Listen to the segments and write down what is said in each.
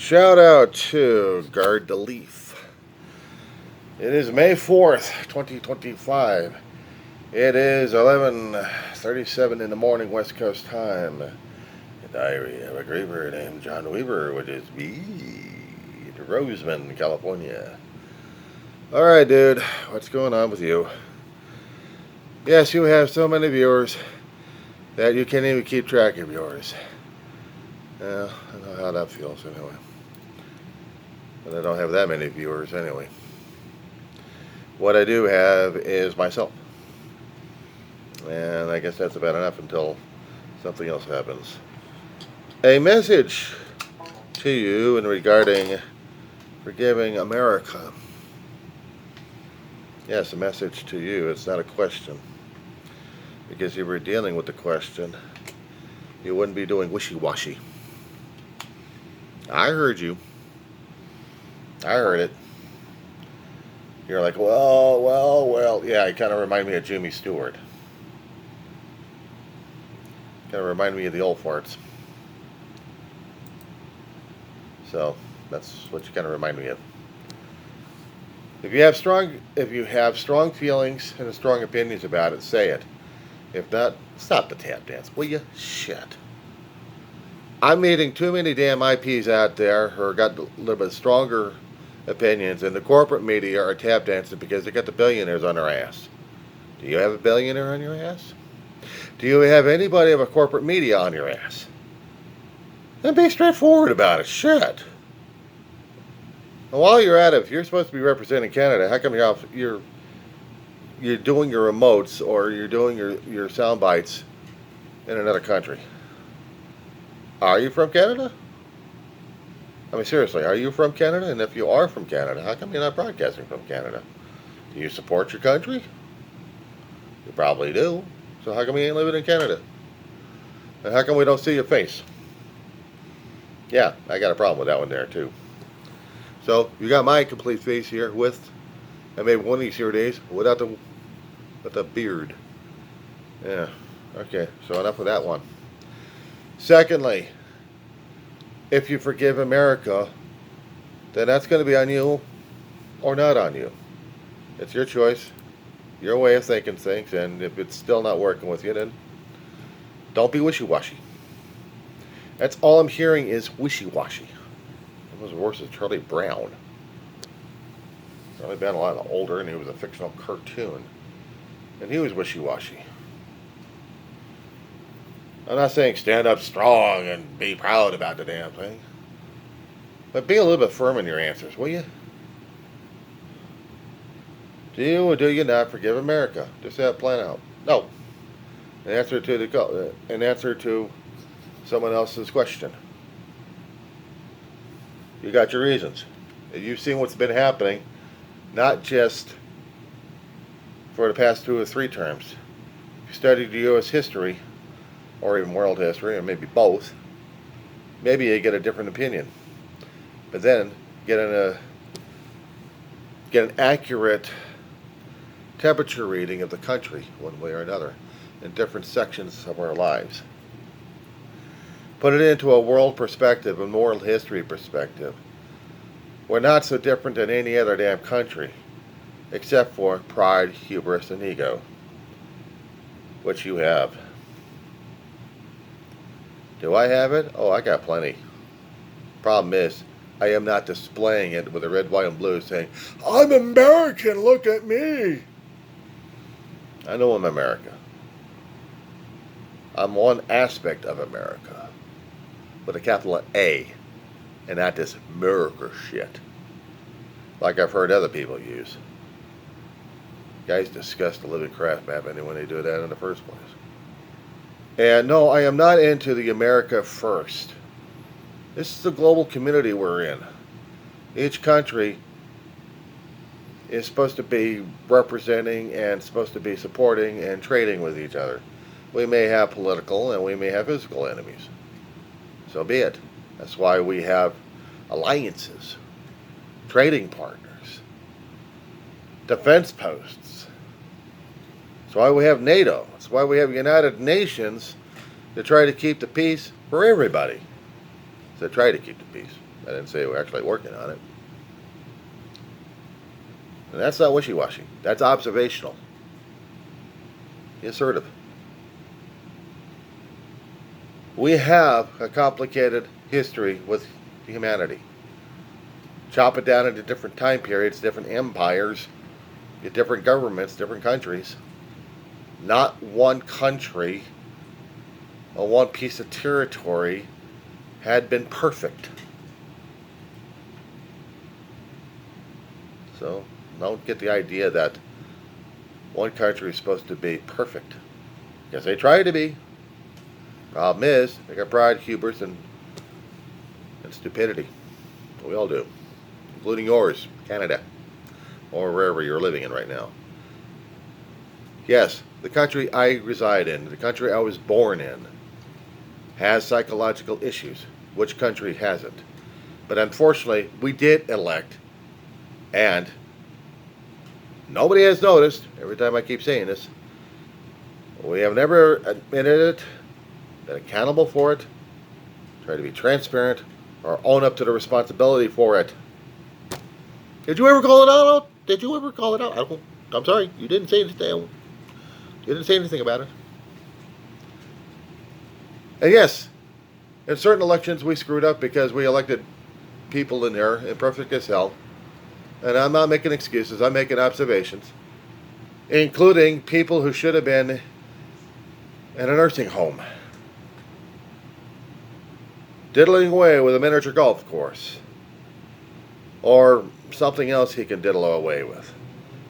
Shout out to Guard the Leaf. It is May 4th, 2025. It is 11:37 in the morning West Coast time. The diary of a griever named John Weaver, which is me, Roseman, California. Alright, dude, what's going on with you? Yes, you have so many viewers that you can't even keep track of yours. Yeah, I know how that feels anyway. But I don't have that many viewers anyway. What I do have is myself. And I guess that's about enough until something else happens. A message to you in regarding forgiving America. Yes, a message to you. It's not a question. Because if you were dealing with the question, you wouldn't be doing wishy-washy. I heard you. I heard it. You're like, well. Yeah, it kind of reminded me of Jimmy Stewart. Kind of reminded me of the old farts. So that's what you kind of remind me of. If you have strong feelings and strong opinions about it, say it. If not, stop the tap dance, will you? Shit. I'm meeting too many damn IPs out there who got a little bit stronger opinions, and the corporate media are tap dancing because they got the billionaires on their ass. Do you have a billionaire on your ass? Do you have anybody of a corporate media on your ass? Then be straightforward about it. Shit. And while you're at it, if you're supposed to be representing Canada, how come you're doing your remotes or you're doing your sound bites in another country? Are you from Canada? I mean, seriously, are you from Canada? And if you are from Canada, how come you're not broadcasting from Canada? Do you support your country? You probably do. So how come you ain't living in Canada? And how come we don't see your face? Yeah, I got a problem with that one there, too. So, you got my complete face here with, and maybe one of these here days, without the beard. Yeah, okay, so enough of that one. Secondly, if you forgive America, then that's going to be on you or not on you. It's your choice, your way of thinking things, and if it's still not working with you, then don't be wishy-washy. That's all I'm hearing is wishy-washy. It was worse than Charlie Brown. Charlie Brown a lot older, and he was a fictional cartoon. And he was wishy-washy. I'm not saying stand up strong and be proud about the damn thing. But be a little bit firm in your answers, will you? Do you or do you not forgive America? Just have it plan out. No. An answer to someone else's question. You got your reasons. You've seen what's been happening, not just for the past 2 or 3 terms. If you studied U.S. history, or even world history, or maybe both, maybe you get a different opinion. But then, get an accurate temperature reading of the country, one way or another, in different sections of our lives. Put it into a world perspective, a moral history perspective. We're not so different than any other damn country, except for pride, hubris, and ego, which you have. Do I have it? Oh, I got plenty. Problem is, I am not displaying it with a red, white, and blue saying, I'm American, look at me. I know I'm America. I'm one aspect of America, with a capital A, and not this America shit, like I've heard other people use. Guys discuss the living crap out of me when they do that in the first place. And no, I am not into the America first. This is the global community we're in. Each country is supposed to be representing and supposed to be supporting and trading with each other. We may have political and we may have physical enemies. So be it. That's why we have alliances, trading partners, defense posts. That's why we have NATO. That's why we have United Nations to try to keep the peace for everybody. So try to keep the peace. I didn't say we're actually working on it. And that's not wishy-washy. That's observational. Assertive. We have a complicated history with humanity. Chop it down into different time periods, different empires, different governments, different countries. Not one country or one piece of territory had been perfect. So don't get the idea that one country is supposed to be perfect. Yes, they try to be. Problem is, they got pride, hubris, and stupidity. We all do, including yours, Canada, or wherever you're living in right now. Yes, the country I reside in, the country I was born in, has psychological issues. Which country hasn't? But unfortunately, we did elect, and nobody has noticed, every time I keep saying this, we have never admitted it, been accountable for it, try to be transparent, or own up to the responsibility for it. Did you ever call it out? Did you ever call it out? I'm sorry, you didn't say anything. You didn't say anything about it. And yes, in certain elections we screwed up because we elected people in there imperfect as hell. And I'm not making excuses, I'm making observations, including people who should have been in a nursing home, diddling away with a miniature golf course, or something else he can diddle away with.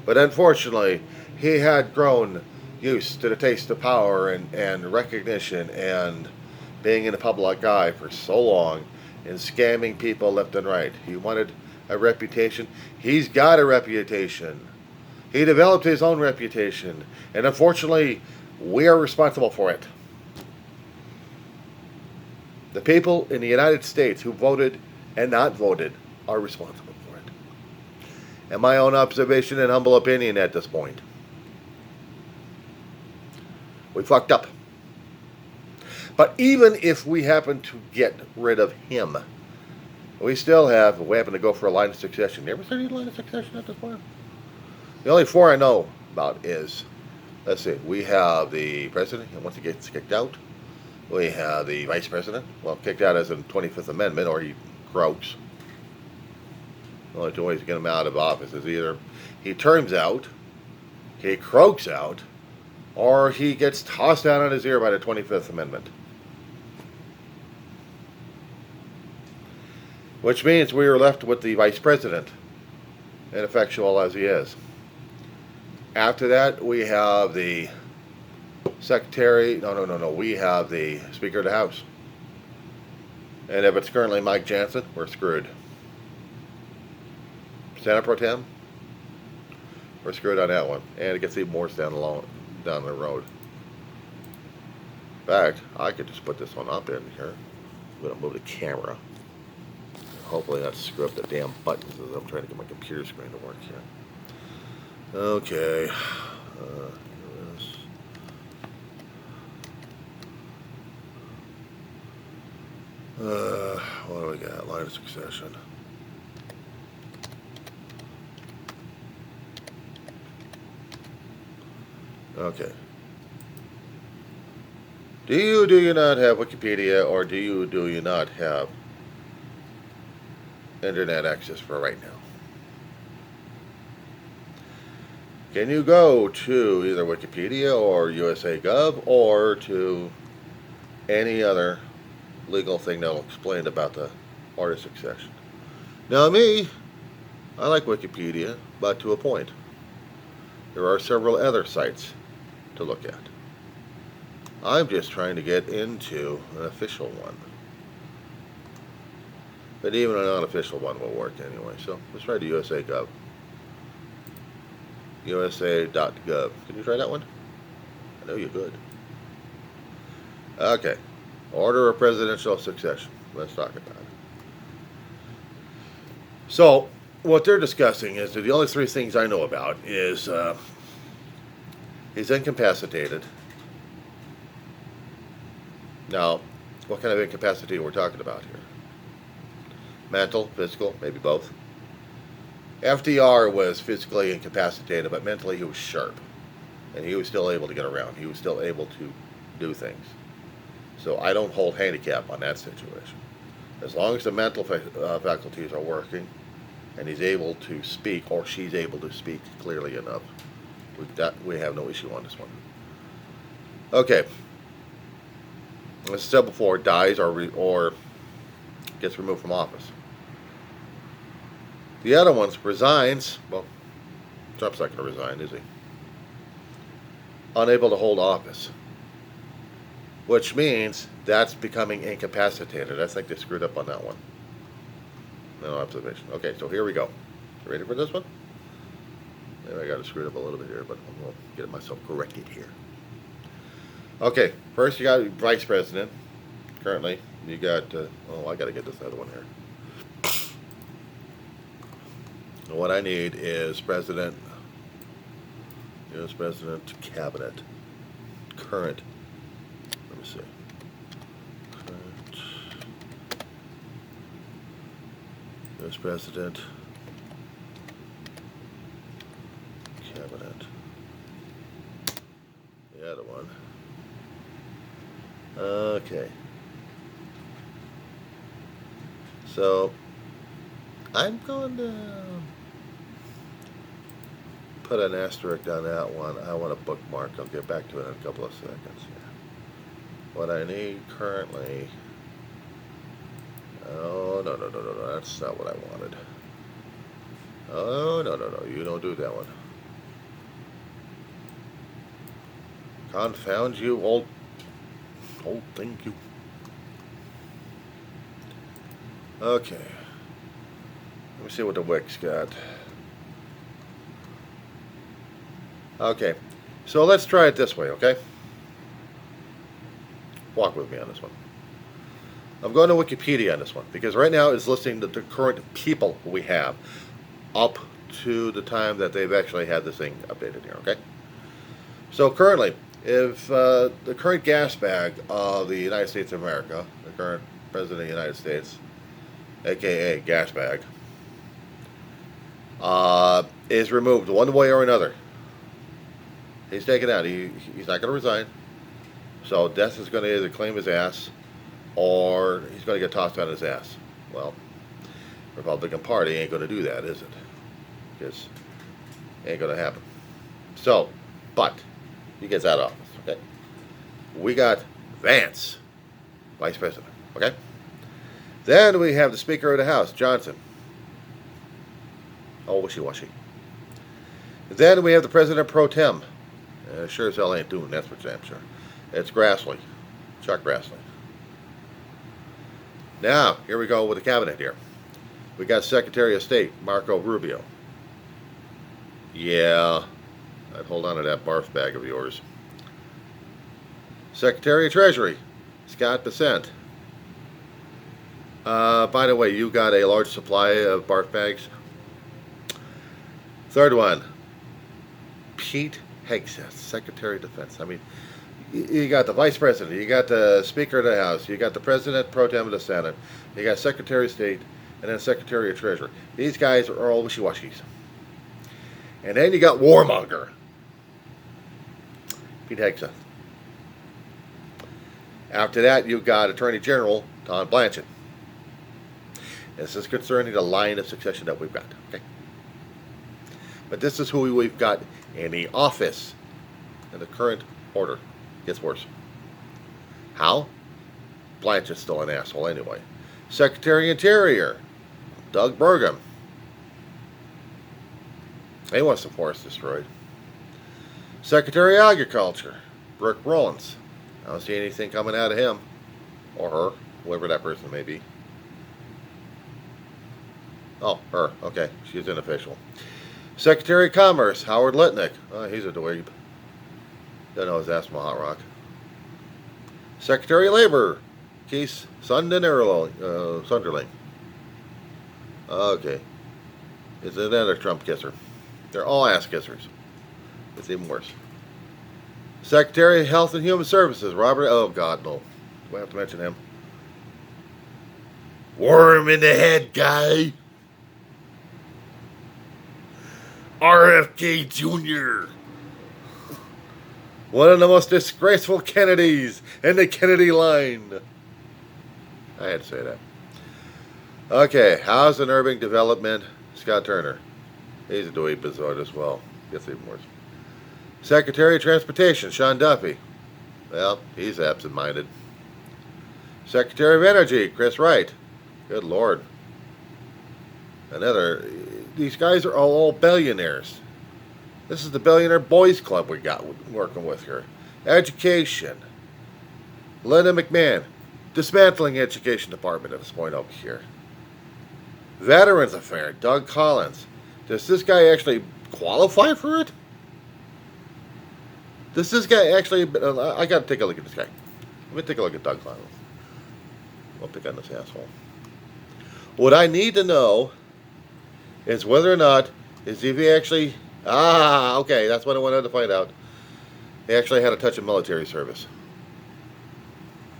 But unfortunately, he had grown used to the taste of power and recognition and being in the public eye for so long and scamming people left and right. He wanted a reputation. He's got a reputation. He developed his own reputation. And unfortunately, we are responsible for it. The people in the United States who voted and not voted are responsible for it. And my own observation and humble opinion at this point. We fucked up. But even if we happen to get rid of him, we still have, we happen to go for a line of succession. You ever studied line of succession at this point? The only four I know about is, let's see, we have the president, and once he gets kicked out, we have the vice president, well, kicked out as in 25th Amendment, or he croaks. The only two ways to get him out of office is either he terms out, he croaks out, or he gets tossed down on his ear by the 25th Amendment. Which means we are left with the vice president, ineffectual as he is. After that, we have the secretary, we have the Speaker of the House. And if it's currently Mike Johnson, we're screwed. Senate Pro Tem, we're screwed on that one. And it gets even worse down the road. In fact, I could just put this one up in here. I'm going to move the camera. Hopefully not screw up the damn buttons as I'm trying to get my computer screen to work here. Okay. What do we got? Line of succession. Okay. Do you not have Wikipedia, or do you not have internet access for right now? Can you go to either Wikipedia or USA Gov or to any other legal thing that'll explain about the order of succession? Now me, I like Wikipedia, but to a point. There are several other sites to look at. I'm just trying to get into an official one. But even an unofficial one will work anyway, so let's try the USA Gov. USA.gov. Can you try that one? I know you could. Okay. Order of presidential succession. Let's talk about it. So, what they're discussing is that the only three things I know about is he's incapacitated. Now, what kind of incapacity we're talking about here? Mental, physical, maybe both. FDR was physically incapacitated, but mentally he was sharp. And he was still able to get around. He was still able to do things. So I don't hold handicap on that situation. As long as the mental faculties are working and he's able to speak, or she's able to speak clearly enough, we have no issue on this one. Okay. As I said before, dies or gets removed from office. The other ones resigns. Well, Trump's not going to resign, is he? Unable to hold office. Which means that's becoming incapacitated. I think they screwed up on that one. No observation. Okay, so here we go. You ready for this one? Maybe I got it screwed up a little bit here, but I'm going to get myself corrected here. Okay, first you got Vice President. Currently, you got, I got to get this other one here. And what I need is President, Cabinet, current, let me see, current, Vice President, Cabinet, the other one. Okay. So, I'm going to put an asterisk on that one. I want a bookmark. I'll get back to it in a couple of seconds here. What I need currently... Oh, no, that's not what I wanted. Oh, no, you don't do that one. Confound you, old thing, you. Okay. Let me see what the Wix got. Okay. So let's try it this way, okay? Walk with me on this one. I'm going to Wikipedia on this one because right now it's listing the current people we have up to the time that they've actually had this thing updated here, okay? So currently, if the current gas bag of the United States of America, the current President of the United States, aka gas bag, is removed one way or another, he's taken out. He's not going to resign. So death is going to either claim his ass or he's going to get tossed on his ass. Well, Republican Party ain't going to do that, is it? Because it ain't going to happen. So, but he gets out of office, okay? We got Vance, Vice President, okay? Then we have the Speaker of the House, Johnson. Oh, wishy-washy. Then we have the President Pro Tem. Sure as hell ain't doing, that's for damn sure. It's Grassley, Chuck Grassley. Now, here we go with the cabinet here. We got Secretary of State, Marco Rubio. Yeah, I'd hold on to that barf bag of yours. Secretary of Treasury, Scott Bessent. By the way, you got a large supply of barf bags. Third one, Pete Hegseth, Secretary of Defense. I mean, you got the Vice President, you got the Speaker of the House, you got the President Pro Tem of the Senate, you got Secretary of State, and then Secretary of Treasury. These guys are all wishy-washies. And then you got Warmonger, Pete Hegseth. After that, you've got Attorney General Tom Blanchett. This is concerning the line of succession that we've got. Okay, but this is who we've got in the office in the current order. Gets worse. How? Blanchett's still an asshole anyway. Secretary of Interior, Doug Burgum. He wants the forest destroyed. Secretary of Agriculture, Brooke Rollins. I don't see anything coming out of him. Or her, whoever that person may be. Oh, her. Okay, she's unofficial. Secretary of Commerce, Howard Lutnick. Oh, he's a dweeb. Don't know his ass from a hot rock. Secretary of Labor, Keith Sunderling. Okay. Is another Trump kisser. They're all ass kissers. It's even worse. Secretary of Health and Human Services, Robert. Oh, God, no. Do I have to mention him? Worm in the head, guy. RFK Jr. One of the most disgraceful Kennedys in the Kennedy line. I had to say that. Okay, housing and urban development, Scott Turner. He's a dweeb bizarre as well. Gets even worse. Secretary of Transportation, Sean Duffy. Well, he's absent-minded. Secretary of Energy, Chris Wright. Good Lord. These guys are all billionaires. This is the Billionaire Boys Club we got working with here. Education. Linda McMahon. Dismantling Education Department at this point over here. Veterans Affairs, Doug Collins. Does this guy actually qualify for it? Does this guy actually... I got to take a look at this guy. Let me take a look at Doug Collins. I'll pick on this asshole. What I need to know is whether or not is if he actually... okay, that's what I wanted to find out. He actually had a touch of military service.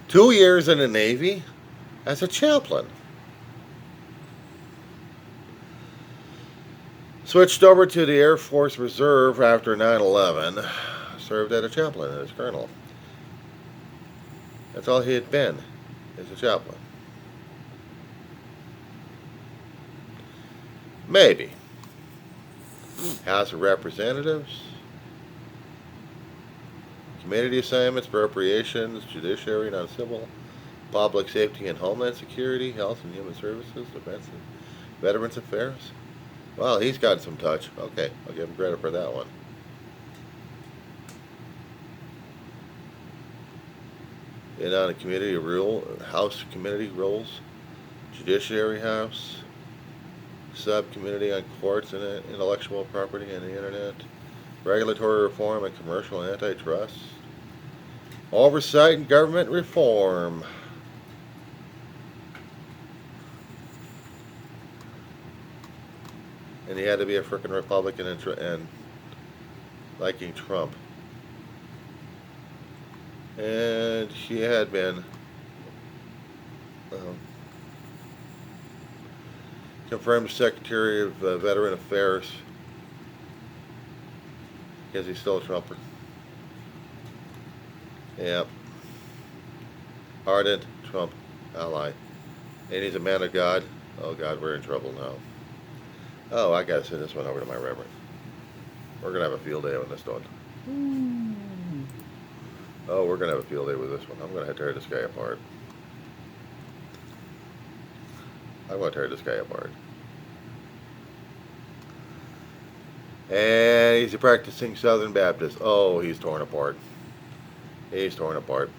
2 years in the Navy as a chaplain. Switched over to the Air Force Reserve after 9/11. Served as a chaplain, as colonel. That's all he had been, as a chaplain. Maybe. House of Representatives. Community assignments, appropriations, judiciary, non-civil, public safety and homeland security, health and human services, defense and veterans affairs. Well, he's got some touch. Okay, I'll give him credit for that one. And on a community rule, House community rules, Judiciary House, Subcommittee on Courts and Intellectual Property and the Internet, Regulatory Reform and Commercial Antitrust, Oversight and Government Reform. And he had to be a frickin' Republican and liking Trump. And he had been confirmed Secretary of Veteran Affairs. Is he still a Trumper? Yep. Ardent Trump ally. And he's a man of God. Oh God, we're in trouble now. Oh, I gotta send this one over to my reverend. We're gonna have a field day on this one. Oh, we're gonna have a field day with this one. I'm gonna tear this guy apart. I'm gonna tear this guy apart. And he's a practicing Southern Baptist. Oh, he's torn apart. He's torn apart.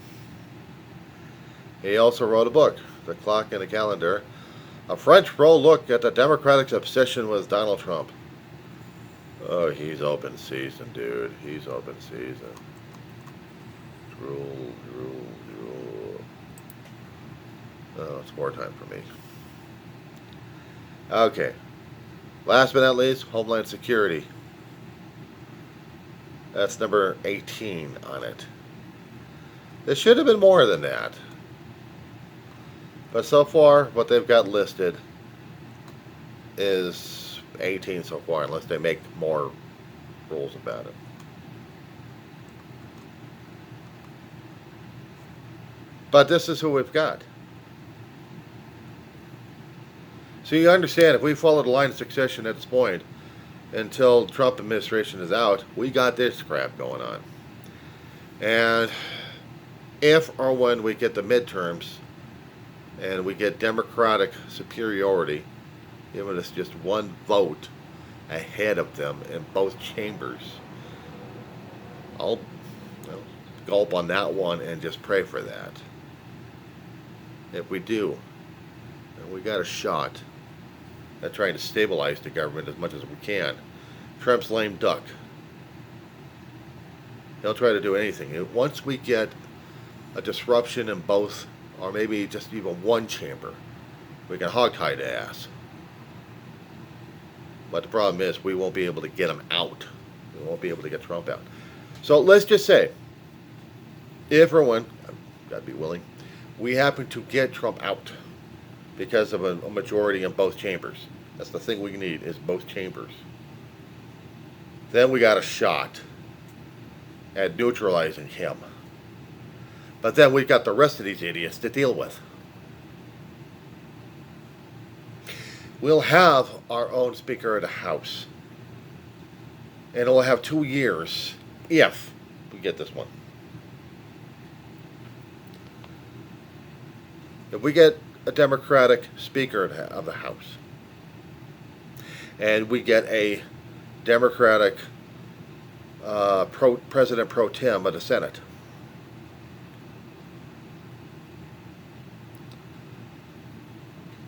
He also wrote a book, The Clock and the Calendar, a French pro look at the Democratic obsession with Donald Trump. Oh, he's open season, dude. He's open season. Drool, drool, drool. Oh, it's wartime for me. Okay. Last but not least, Homeland Security. That's number 18 on it. There should have been more than that. But so far, what they've got listed is 18 so far, unless they make more rules about it. But this is who we've got. So you understand, if we follow the line of succession at this point, until Trump administration is out, we got this crap going on. And if or when we get the midterms, and we get Democratic superiority, giving us just one vote ahead of them in both chambers, I'll gulp on that one and just pray for that. If we do, then we got a shot at trying to stabilize the government as much as we can. Trump's lame duck. He'll try to do anything. Once we get a disruption in both, or maybe just even one chamber, we can hogtie the ass. But the problem is, we won't be able to get him out. We won't be able to get Trump out. So let's just say, if or when, I've got to be willing, we happen to get Trump out, because of a majority in both chambers. That's the thing we need, is both chambers. Then we got a shot at neutralizing him. But then we've got the rest of these idiots to deal with. We'll have our own Speaker of the House. And it'll have 2 years if we get this one. If we get a Democratic Speaker of the House, and we get a Democratic President pro tem of the Senate,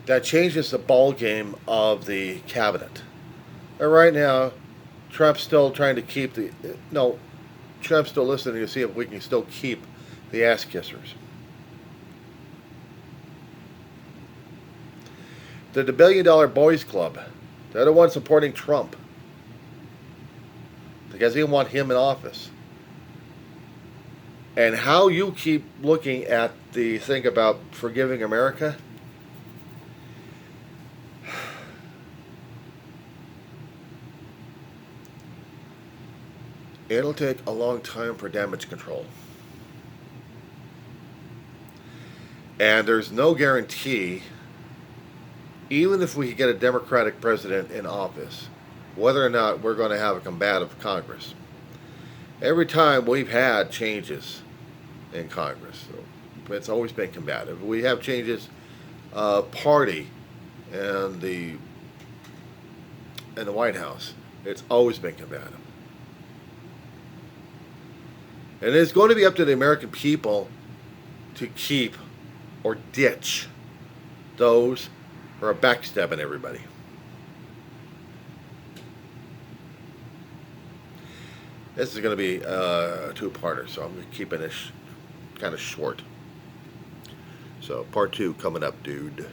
that changes the ball game of the cabinet. And right now, Trump's still trying to keep Trump's still listening to see if we can still keep the ass kissers. The $1 billion boys club, they're the ones supporting Trump because they want him in office. And how you keep looking at the thing about forgiving America, it'll take a long time for damage control. And there's no guarantee, even if we get a Democratic president in office, whether or not we're going to have a combative Congress. Every time we've had changes in Congress, it's always been combative. We have changes party and the White House. It's always been combative. And it's going to be up to the American people to keep or ditch those who are backstabbing everybody. This is going to be a two-parter, so I'm going to keep it kind of short. So part 2 coming up, dude.